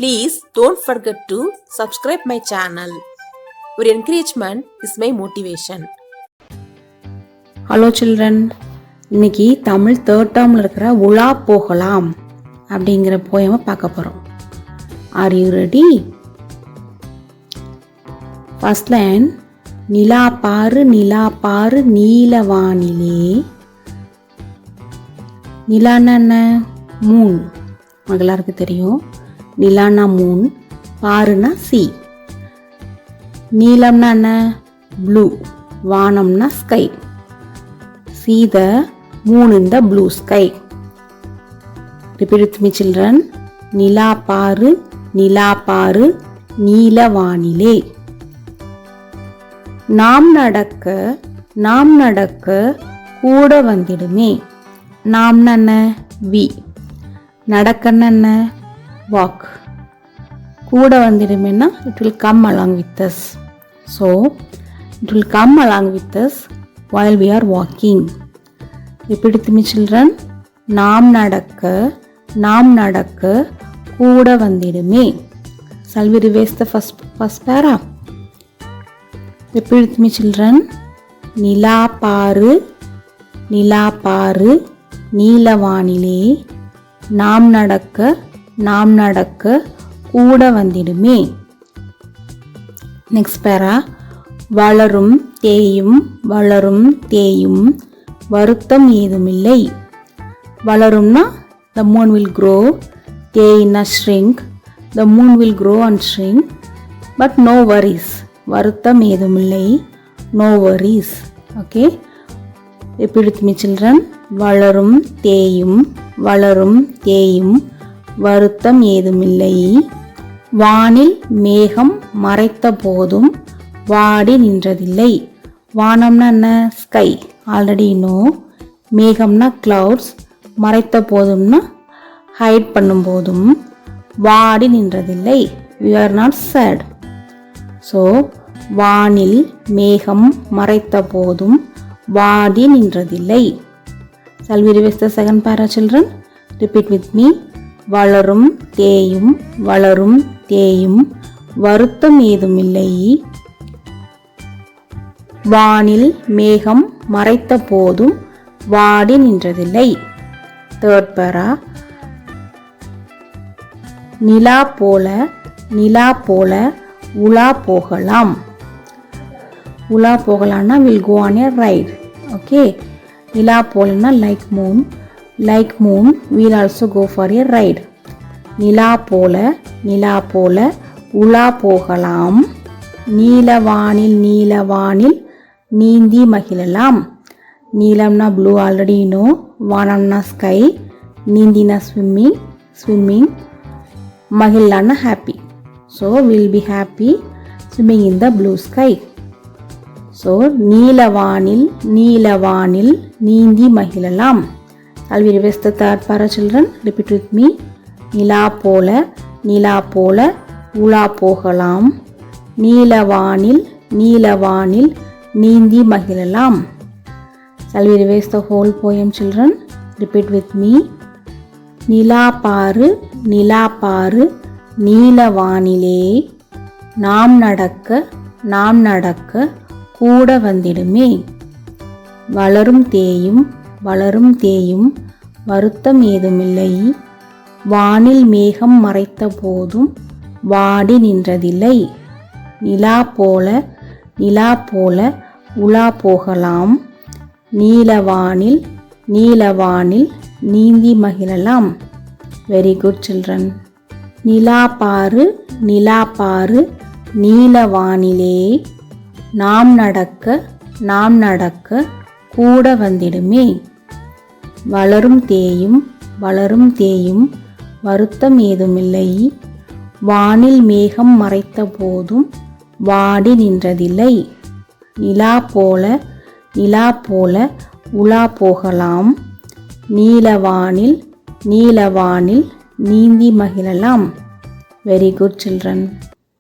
Please don't forget to subscribe my channel. Your encouragement is my motivation. Hello children. இன்னைக்கு Tamil 3rd termல இருக்கிற உலா போகலாம் அப்படிங்கிற போயமை பார்க்க போறோம். Are you ready? First line நிலா பாரு நீலவானிலே. நிலான்னா என்ன? மூன். எல்லாருக்கும் தெரியும். நிலானா மூன், பாருனா சி. நீலம்னா என்ன? ப்ளூ. வானம்னா sky. See the moon in the blue sky. Repeat with me children. நிலா பாரு நீலவானிலே. நாம் நடக்க கூட வந்திடுமே. நாம்னா என்ன? வி. நடக்கன்னா என்ன? வாக். கூட வந்திடுமேனா it will come along with us. So it will come along with us while we are walking. Repeat with me children. நாம் நடக்க கூட வந்திடுமே. Shall we revise the first para? Repeat with me children. நிலா பாரு நீலவானிலே. நாம் நடக்க கூட வந்திடுமே. Next para. வளரும் தேயும் வருத்தம் ஏதுமில்லை. வளரும்னா the moon will grow, தேயினா shrink, the moon will grow and shrink, but no worries. வருத்தம் ஏதுமில்லை, no worries. Okay, repeat with me children. வளரும் தேயும் வருத்தம் ஏதுமில்லை. வானில் மேகம் மறைத்த போதும் வாடி நின்றதில்லை. வானம்னா என்ன? ஸ்கை. Already know. மேகம்னா கிளவுட்ஸ். மறைத்த போதும்னா ஹைட் பண்ணும் போதும். வாடி நின்றதில்லை. we are not sad. So வானில் மேகம் மறைத்த போதும் வாடி நின்றதில்லை. Shall we revise the second para children? Repeat with me. வளரும் தேயும் வருத்தம் ஏதுமில்லை. வானில் மேகம் மறைத்த போதும் வாடி நின்றதில்லை. Third para. நிலா போல உலா போகலாம். உலா போகலாம்னா will go on a ride. Okay. Nila போலனா like moon will also go for a ride. நிலா போல உலா போகலாம். நீலவானில் நீந்தி மகிழலாம். நீலம்னா ப்ளூ, ஆல்ரெடி நோ. வானம்னா ஸ்கை, நீந்தினா ஸ்விம்மிங், மகிழலாம்னா happy. So will be happy swimming in the blue sky. So நீலவானில் நீந்தி மகிழலாம். Shall we revise the third para children? Repeat with me. நிலா போல உலா போகலாம். நீலவானில் நீந்தி மகிழலாம். Shall we revise the whole poem children? Repeat with me. நிலா பாரு நீலவானிலே. நாம் நடக்க கூட வந்திடுமே. வளரும் தேயும் வருத்தம் ஏதுமில்லை. வானில் மேகம் மறைத்த போதும் வாடி நின்றதில்லை. நிலா போல உலா போகலாம். நீலவானில் நீந்தி மகிழலாம். Very good children. நிலா பாரு நீலவானிலே. நாம் நடக்க கூட வந்திடுமே. வளரும் தேயும் வருத்தம் ஏதுமில்லை. வானில் மேகம் மறைத்த போதும் வாடி நின்றதில்லை. நிலா போல உலா போகலாம். நீலவானில் நீந்தி மகிழலாம். Very good children.